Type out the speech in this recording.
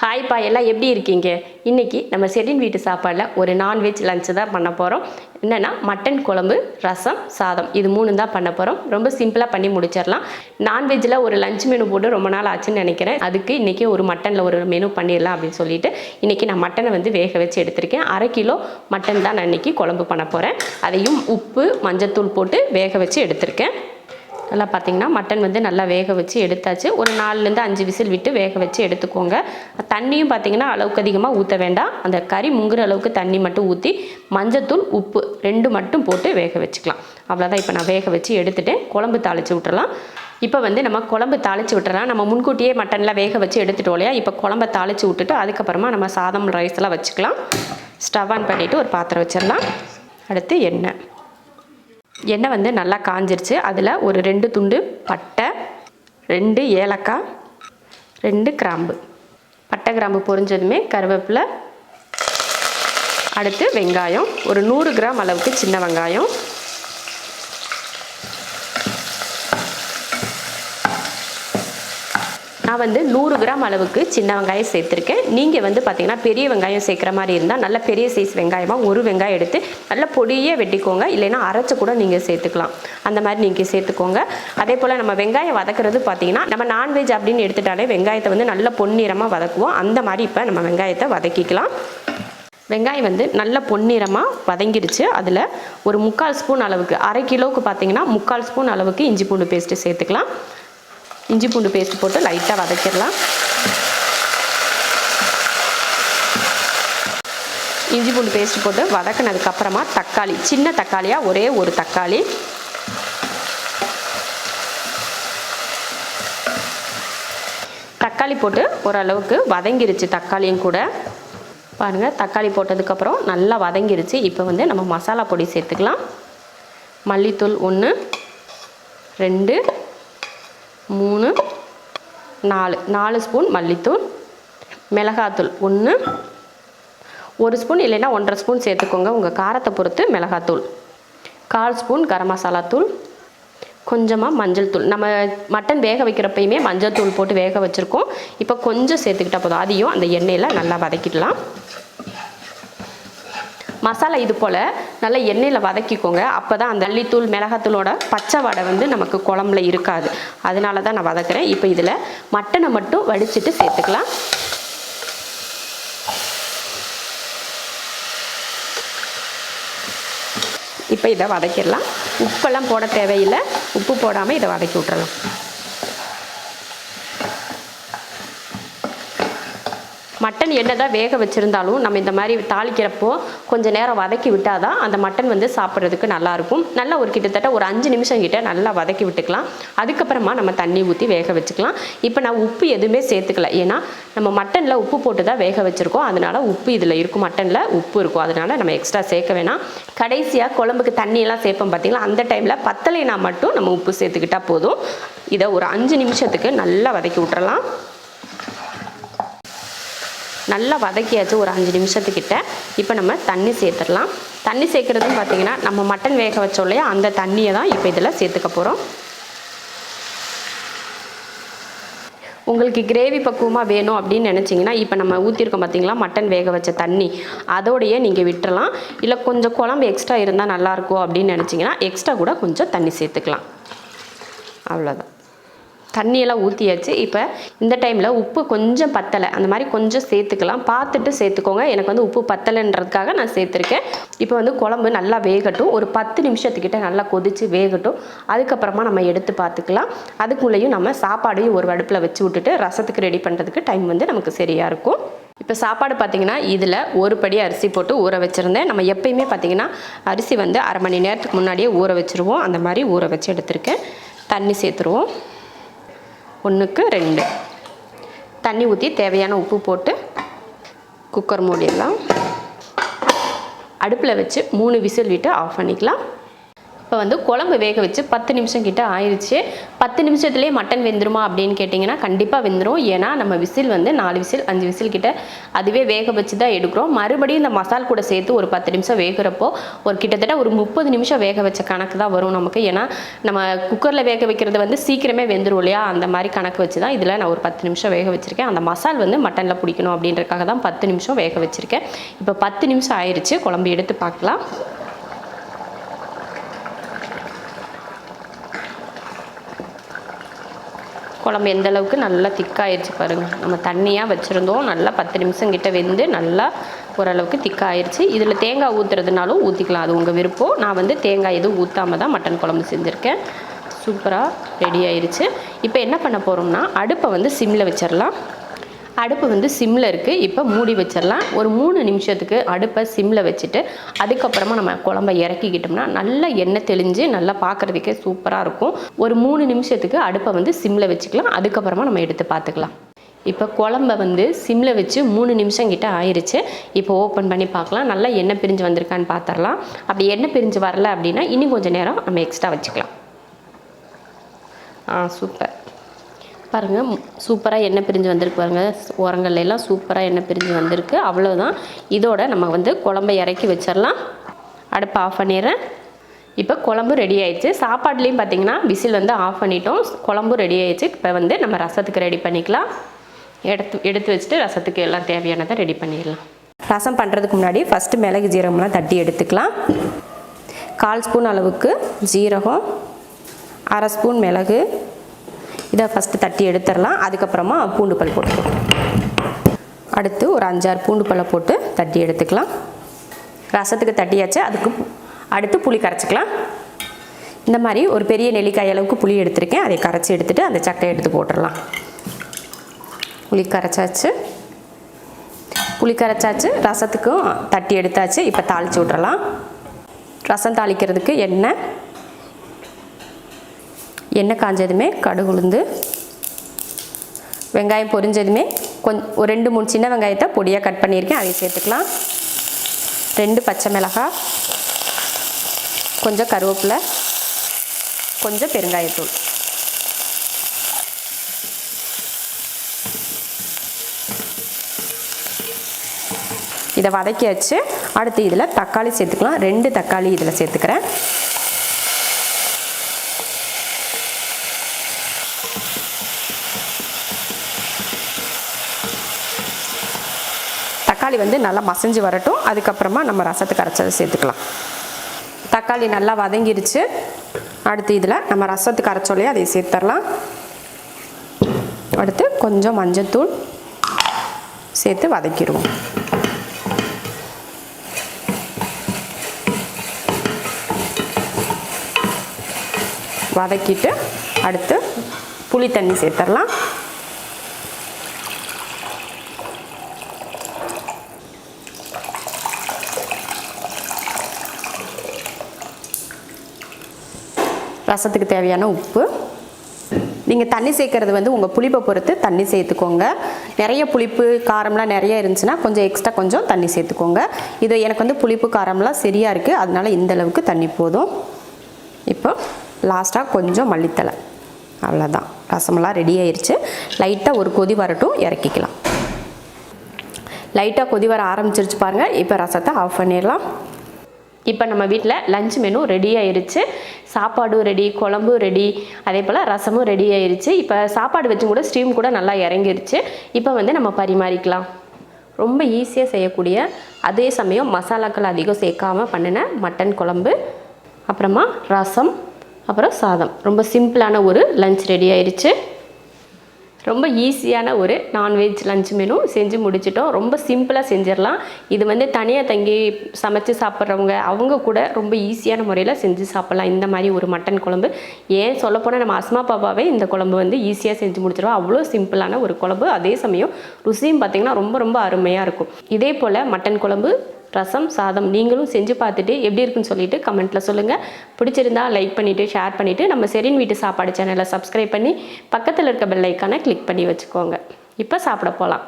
Hi பா, எல்லாம் எப்படி இருக்கீங்க? இன்றைக்கி நம்ம ஷெரின் வீட்டு சாப்பாடில் ஒரு நான்வெஜ் லஞ்சு தான் பண்ண போகிறோம். என்னென்னா மட்டன் குழம்பு, ரசம், சாதம், இது 3 தான் பண்ண போகிறோம். ரொம்ப சிம்பிளாக பண்ணி முடிச்சிடலாம். நான்வெஜ்ஜில் ஒரு லஞ்ச் மெனு போட்டு ரொம்ப நாள் ஆச்சுன்னு நினைக்கிறேன். அதுக்கு இன்றைக்கி ஒரு மட்டனில் ஒரு மெனு பண்ணிடலாம் அப்படின்னு சொல்லிட்டு இன்றைக்கி நான் மட்டனை வந்து வேக வச்சு எடுத்திருக்கேன். 1/2 கிலோ மட்டன் தான் நான் இன்றைக்கி குழம்பு பண்ண போகிறேன். அதையும் உப்பு மஞ்சத்தூள் போட்டு வேக வச்சு எடுத்திருக்கேன். நல்லா பார்த்திங்கன்னா மட்டன் வந்து நல்லா வேக வச்சு எடுத்தாச்சு. ஒரு 4லேருந்து 5 விசில் விட்டு வேக வச்சு எடுத்துக்கோங்க. தண்ணியும் பார்த்திங்கன்னா அளவுக்கு அதிகமாக ஊற்ற வேண்டாம். அந்த கறி முங்குற அளவுக்கு தண்ணி மட்டும் ஊற்றி மஞ்சத்தூள் உப்பு 2 மட்டும் போட்டு வேக வச்சுக்கலாம். அவ்வளோதான். இப்போ நான் வேக வச்சு எடுத்துகிட்டேன். குழம்பு தாளித்து விட்டுறலாம். இப்போ வந்து நம்ம குழம்பு தாளித்து விட்டுறலாம். நம்ம முன்கூட்டியே மட்டனில் வேக வச்சு எடுத்துட்டோம் இல்லையா? இப்போ குழம்பை தாளித்து விட்டுட்டு அதுக்கப்புறமா நம்ம சாதம் ரைஸ்லாம் வச்சுக்கலாம். ஸ்டவ் ஆன் பண்ணிவிட்டு ஒரு பாத்திரம் வச்சிடலாம். அடுத்து எண்ணெய் வந்து நல்லா காஞ்சிருச்சு. அதில் ஒரு 2 துண்டு பட்டை, 2 ஏலக்காய், 2 கிராம்பு. பட்டை கிராம்பு பொரிஞ்சதுமே கருவேப்பிலை, அடுத்து வெங்காயம், ஒரு 100 கிராம் அளவுக்கு சின்ன வெங்காயம், நான் வந்து 100 கிராம் அளவுக்கு சின்ன வெங்காயம் சேர்த்துருக்கேன். நீங்கள் வந்து பார்த்திங்கன்னா பெரிய வெங்காயம் சேர்க்குற மாதிரி இருந்தால் நல்ல பெரிய சைஸ் வெங்காயமாக ஒரு வெங்காயம் எடுத்து நல்லா பொடியே வெட்டிக்கோங்க. இல்லைன்னா அரைச்சி கூட நீங்கள் சேர்த்துக்கலாம். அந்த மாதிரி நீங்கள் சேர்த்துக்கோங்க. அதே போல் நம்ம வெங்காயம் வதக்குறது பார்த்திங்கன்னா நம்ம நான்வெஜ் அப்படின்னு எடுத்துட்டாலே வெங்காயத்தை வந்து நல்ல பொன்னிறமாக வதக்குவோம். அந்த மாதிரி இப்போ நம்ம வெங்காயத்தை வதக்கிக்கலாம். வெங்காயம் வந்து நல்ல பொன்னிறமாக வதங்கிடுச்சு. அதில் ஒரு 3/4 ஸ்பூன் அளவுக்கு, 1/2 கிலோவுக்கு பார்த்திங்கன்னா 3/4 ஸ்பூன் அளவுக்கு இஞ்சி பூண்டு பேஸ்ட்டு சேர்த்துக்கலாம். இஞ்சி பூண்டு பேஸ்ட் போட்டு லைட்டாக வதக்கிடலாம். இஞ்சி பூண்டு பேஸ்ட் போட்டு வதக்கினதுக்கப்புறமா தக்காளி, சின்ன தக்காளியாக ஒரே ஒரு தக்காளி, தக்காளி போட்டு ஓரளவுக்கு வதங்கிருச்சு. தக்காளியும் கூட பாருங்கள், தக்காளி போட்டதுக்கப்புறம் நல்லா வதங்கிருச்சு. இப்போ வந்து நம்ம மசாலா பொடி சேர்த்துக்கலாம். மல்லித்தூள் 1, 2, 3, 4 ஸ்பூன் மல்லித்தூள், மிளகாத்தூள் 1 ஸ்பூன் இல்லைன்னா 1.5 ஸ்பூன் சேர்த்துக்கோங்க. உங்கள் காரத்தை பொறுத்து மிளகாத்தூள், 1/4 ஸ்பூன் கரம் மசாலா தூள், கொஞ்சமாக மஞ்சள் தூள். நம்ம மட்டன் வேக வைக்கிறப்பையுமே மஞ்சள் தூள் போட்டு வேக வச்சுருக்கோம். இப்போ கொஞ்சம் சேர்த்துக்கிட்டால் போதும். அதையும் அந்த எண்ணெயில் நல்லா வதக்கிடலாம். மசாலா இது போல் நல்லா எண்ணெயில் வதக்கிக்கோங்க. அப்போ தான் அந்த மல்லித்தூள் மிளகாத்தூளோட பச்சை வடை வந்து நமக்கு குழம்புல இருக்காது. அதனால தான் நான் வதக்குறேன். இப்போ இதில் மட்டனை மட்டும் வடிச்சிட்டு சேர்த்துக்கலாம். இப்போ இதை வதக்கிடலாம். உப்பெல்லாம் போட தேவையில்லை. உப்பு போடாமல் இதை வதக்கி விட்டுறலாம். மட்டன் என்னதான் வேக வச்சுருந்தாலும் நம்ம இந்த மாதிரி தாளிக்கிறப்போ கொஞ்சம் நேரம் வதக்கி விட்டால் தான் அந்த மட்டன் வந்து சாப்பிட்றதுக்கு நல்லாயிருக்கும். நல்லா ஒரு கிட்டத்தட்ட ஒரு 5 நிமிஷம் கிட்ட நல்லா வதக்கி விட்டுக்கலாம். அதுக்கப்புறமா நம்ம தண்ணி ஊற்றி வேக வச்சுக்கலாம். இப்போ நான் உப்பு எதுவுமே சேர்த்துக்கல. ஏன்னா நம்ம மட்டனில் உப்பு போட்டு தான் வேக வச்சுருக்கோம். அதனால் உப்பு இதில் இருக்கும், மட்டனில் உப்பு இருக்கும். அதனால் நம்ம எக்ஸ்ட்ரா சேர்க்க வேணாம். கடைசியாக குழம்புக்கு தண்ணியெல்லாம் சேர்ப்போம் பார்த்திங்களா? அந்த டைமில் பத்தலைனா மட்டும் நம்ம உப்பு சேர்த்துக்கிட்டால் போதும். இதை ஒரு 5 நிமிஷத்துக்கு நல்லா வதக்கி விட்டுறலாம். நல்லா வதக்கியாச்சு ஒரு 5 நிமிஷத்துக்கிட்ட. இப்போ நம்ம தண்ணி சேர்த்துடலாம். தண்ணி சேர்க்குறதுன்னு பார்த்திங்கன்னா நம்ம மட்டன் வேக வச்சோம் இல்லையா, அந்த தண்ணியை தான் இப்போ இதில் சேர்த்துக்க போகிறோம். உங்களுக்கு கிரேவி பக்குவமாக வேணும் அப்படின்னு நினச்சிங்கன்னா இப்போ நம்ம ஊற்றிருக்கோம் பார்த்திங்களா மட்டன் வேக வச்ச தண்ணி, அதோடையே நீங்கள் விட்டுறலாம். இல்லை கொஞ்சம் குழம்பு எக்ஸ்ட்ரா இருந்தால் நல்லாயிருக்கும் அப்படின்னு நினச்சிங்கன்னா எக்ஸ்ட்ரா கூட கொஞ்சம் தண்ணி சேர்த்துக்கலாம். அவ்வளோதான். தண்ணியெல்லாம் ஊற்றியாச்சு. இப்போ இந்த டைமில் உப்பு கொஞ்சம் பத்தலை, அந்த மாதிரி கொஞ்சம் சேர்த்துக்கலாம். பார்த்துட்டு சேர்த்துக்கோங்க. எனக்கு வந்து உப்பு பத்தலைன்றதுக்காக நான் சேர்த்துருக்கேன். இப்போ வந்து குழம்பு நல்லா வேகட்டும். ஒரு 10 நிமிஷத்துக்கிட்ட நல்லா கொதித்து வேகட்டும். அதுக்கப்புறமா நம்ம எடுத்து பார்த்துக்கலாம். அதுக்குள்ளேயும் நம்ம சாப்பாடையும் ஒரு அடுப்பில் வச்சு விட்டுட்டு ரசத்துக்கு ரெடி பண்ணுறதுக்கு டைம் வந்து நமக்கு சரியாக இருக்கும். இப்போ சாப்பாடு பார்த்திங்கன்னா இதில் ஒரு படி அரிசி போட்டு ஊற வச்சுருந்தேன். நம்ம எப்பயுமே பார்த்திங்கன்னா அரிசி வந்து 1/2 மணி நேரத்துக்கு முன்னாடியே ஊற வச்சுருவோம். அந்த மாதிரி ஊற வச்சு எடுத்திருக்கேன். தண்ணி சேர்த்துருவோம். 1க்கு 2 தண்ணி ஊற்றி தேவையான உப்பு போட்டு குக்கர் மூடிடலாம். அடுப்பில் வச்சு 3 விசில் விட்டு ஆஃப் பண்ணிக்கலாம். இப்போ வந்து குழம்பு வேக வச்சு 10 நிமிஷம் கிட்ட ஆயிடுச்சு. 10 நிமிஷத்துலேயே மட்டன் வெந்துருமா அப்படின்னு கேட்டிங்கன்னா கண்டிப்பாக வெந்துடும். ஏன்னா நம்ம விசில் வந்து 4 விசில் 5 விசில் கிட்ட அதுவே வேக வச்சு தான் எடுக்கிறோம். மறுபடியும் இந்த மசால் கூட சேர்த்து ஒரு 10 நிமிஷம் வேகிறப்போ ஒரு கிட்டத்தட்ட ஒரு 30 நிமிஷம் வேக வச்ச கணக்கு தான் வரும் நமக்கு. ஏன்னா நம்ம குக்கரில் வேக வைக்கிறது வந்து சீக்கிரமே வெந்துடும் இல்லையா, அந்த மாதிரி கணக்கு வச்சு தான் இதில் நான் ஒரு 10 நிமிஷம் வேக வச்சுருக்கேன். அந்த மசால் வந்து மட்டனில் பிடிக்கணும் அப்படின்றக்காக தான் 10 நிமிஷம் வேக வச்சுருக்கேன். இப்போ 10 நிமிஷம் ஆயிடுச்சு. குழம்பு எடுத்து பார்க்கலாம். குழம்பு எந்த அளவுக்கு நல்லா திக்காயிருச்சு பாருங்கள். நம்ம தண்ணியாக வச்சுருந்தோம், நல்லா 10 நிமிஷம் கிட்ட வெந்து நல்லா ஓரளவுக்கு திக்காயிருச்சு. இதில் தேங்காய் ஊற்றுறதுனாலும் ஊற்றிக்கலாம், அது உங்கள் விருப்பம். நான் வந்து தேங்காய் எதுவும் ஊற்றாமல் தான் மட்டன் குழம்பு செஞ்சுருக்கேன். சூப்பராக ரெடி ஆயிடுச்சு. இப்போ என்ன பண்ண போகிறோம்னா அடுப்பை வந்து சிம்மில் வச்சிடலாம். அடுப்பு வந்து சிம்மில் இருக்குது. இப்போ மூடி வச்சிடலாம். ஒரு 3 நிமிஷத்துக்கு அடுப்பை சிம்மில் வச்சுட்டு அதுக்கப்புறமா நம்ம குழம்பை இறக்கிக்கிட்டோம்னா நல்லா எண்ணெய் தெளிஞ்சு நல்லா பார்க்குறதுக்கே சூப்பராக இருக்கும். ஒரு 3 நிமிஷத்துக்கு அடுப்பை வந்து சிம்மில் வச்சுக்கலாம். அதுக்கப்புறமா நம்ம எடுத்து பார்த்துக்கலாம். இப்போ குழம்பை வந்து சிம்மில் வச்சு 3 நிமிஷம் கிட்ட ஆயிடுச்சு. இப்போ ஓப்பன் பண்ணி பார்க்கலாம். நல்லா எண்ணெய் பிரிஞ்சு வந்திருக்கான்னு பார்த்துடலாம். அப்படி எண்ணெய் பிரிஞ்சு வரல அப்படின்னா இன்னும் கொஞ்சம் நேரம் நம்ம எக்ஸ்ட்ரா வச்சுக்கலாம். சூப்பர் பாருங்கள், சூப்பராக எண்ணெய் பிரிஞ்சு வந்திருக்கு பாருங்கள். ஓரங்கள்ல எல்லாம் சூப்பராக எண்ணெய் பிரிஞ்சு வந்திருக்கு. அவ்வளோதான். இதோட நம்ம வந்து குழம்பை இறக்கி வச்சிடலாம். அடுப்பை ஆஃப் பண்ணிடுறேன். இப்போ குழம்பு ரெடி ஆயிடுச்சு. சாப்பாடுலேயும் பார்த்தீங்கன்னா விசில் வந்து ஆஃப் பண்ணிட்டோம். குழம்பு ரெடி ஆயிடுச்சு. இப்போ வந்து நம்ம ரசத்துக்கு ரெடி பண்ணிக்கலாம். எடுத்து வச்சுட்டு ரசத்துக்கு எல்லாம் தேவையானதை ரெடி பண்ணிடலாம். ரசம் பண்ணுறதுக்கு முன்னாடி ஃபஸ்ட்டு மிளகு ஜீரகம்லாம் தட்டி எடுத்துக்கலாம். 1/4 ஸ்பூன் அளவுக்கு ஜீரகம், 1/2 ஸ்பூன் மிளகு, இதை ஃபஸ்ட்டு தட்டி எடுத்துடலாம். அதுக்கப்புறமா பூண்டு பல் போட்டுக்கலாம். அடுத்து ஒரு 5-6 பூண்டு பல்லை போட்டு தட்டி எடுத்துக்கலாம். ரசத்துக்கு தட்டியாச்சு. அதுக்கு அடுத்து புளி கரைச்சிக்கலாம். இந்த மாதிரி ஒரு பெரிய நெல்லிக்காய் அளவுக்கு புளி எடுத்திருக்கேன். அதை கரைச்சி எடுத்துகிட்டு அந்த சக்கையை எடுத்து போட்டுடலாம். புளி கரைச்சாச்சு. ரசத்துக்கும் தட்டி எடுத்தாச்சு. இப்போ தாளித்து விட்றலாம். ரசம் தாளிக்கிறதுக்கு எண்ணெய் காஞ்சதுமே கடுகு உளுந்து, வெங்காயம் பொரிஞ்சதுமே ஒரு 2-3 சின்ன வெங்காயத்தை பொடியாக கட் பண்ணியிருக்கேன், அதை சேர்த்துக்கலாம். 2 பச்சை மிளகாய், கொஞ்சம் கருவேப்பிலை, கொஞ்சம் பெருங்காயத்தூள். இதை வதக்கியாச்சு. அடுத்து இதில் தக்காளி சேர்த்துக்கலாம். 2 தக்காளி இதில் சேர்த்துக்கிறேன். தக்காளி வந்து நல்லா மசிஞ்சு வரட்டும். அதுக்கப்புறமா நம்ம ரசத்துக்கு அரைச்சதை சேர்த்துக்கலாம். தக்காளி நல்லா வதங்கிருச்சு. அடுத்து இதில் நம்ம ரசத்துக்கு அரைச்சோலையே அதை சேர்த்துடலாம். அடுத்து கொஞ்சம் மஞ்சத்தூள் சேர்த்து வதக்கிடுவோம். வதக்கிட்டு அடுத்து புளி தண்ணி சேர்த்துடலாம். ரசத்துக்கு தேவையான உப்பு. நீங்கள் தண்ணி சேர்க்கறது வந்து உங்கள் புளிப்பை பொறுத்து தண்ணி சேர்த்துக்கோங்க. நிறைய புளிப்பு காரம்லாம் நிறைய இருந்துச்சுன்னா கொஞ்சம் தண்ணி சேர்த்துக்கோங்க. இது எனக்கு வந்து புளிப்பு காரம்லாம் சரியாக இருக்குது, அதனால இந்த அளவுக்கு தண்ணி போதும். இப்போ லாஸ்ட்டாக கொஞ்சம் மல்லித்தலை. அவ்வளோதான், ரசமெல்லாம் ரெடி ஆயிடுச்சு. லைட்டாக ஒரு கொதி வரட்டும், இறக்கிக்கலாம். லைட்டாக கொதி வர ஆரம்பிச்சிருச்சு பாருங்கள். இப்போ ரசத்தை ஆஃப் பண்ணிடலாம். இப்போ நம்ம வீட்டில் லஞ்ச் மெனு ரெடி ஆயிடுச்சு. சாப்பாடும் ரெடி, குழம்பு ரெடி, அதே போல் ரசமும் ரெடி ஆயிடுச்சு. இப்போ சாப்பாடு வச்சும் கூட ஸ்டீம் கூட நல்லா இறங்கிருச்சு. இப்போ வந்து நம்ம பரிமாறிக்கலாம். ரொம்ப ஈஸியாக செய்யக்கூடிய, அதே சமயம் மசாலாக்கள் அதிகம் சேர்க்காமல் பண்ணின மட்டன் குழம்பு, அப்புறமா ரசம், அப்புறம் சாதம். ரொம்ப சிம்பிளான ஒரு லஞ்ச் ரெடி ஆயிடுச்சு. ரொம்ப ஈஸியான ஒரு நான்வெஜ் லஞ்ச் மெனு செஞ்சு முடிச்சிட்டோம். ரொம்ப சிம்பிளாக செஞ்சிடலாம். இது வந்து தனியாக தங்கி சமைச்சு சாப்பிட்றவங்க அவங்க கூட ரொம்ப ஈஸியான முறையில் செஞ்சு சாப்பிட்லாம். இந்த மாதிரி ஒரு மட்டன் குழம்பு, ஏன் சொல்லப்போனால் நம்ம அஸ்மா பாப்பாவே இந்த குழம்பு வந்து ஈஸியாக செஞ்சு முடிச்சிடுவோம். அவ்வளோ சிம்பிளான ஒரு குழம்பு, அதே சமயம் ருசியும் பார்த்திங்கன்னா ரொம்ப ரொம்ப அருமையாக இருக்கும். இதே போல் மட்டன் குழம்பு, ரசம், சாதம் நீங்களும் செஞ்சு பார்த்துட்டு எப்படி இருக்குன்னு சொல்லிட்டு கமெண்ட்டில் சொல்லுங்கள். பிடிச்சிருந்தா லைக் பண்ணிவிட்டு ஷேர் பண்ணிவிட்டு நம்ம ஷெரின் வீட்டு சாப்பாடு சேனலை சப்ஸ்கிரைப் பண்ணி பக்கத்தில் இருக்க பெல் ஐக்கானை கிளிக் பண்ணி வச்சுக்கோங்க. இப்போ சாப்பிட போகலாம்.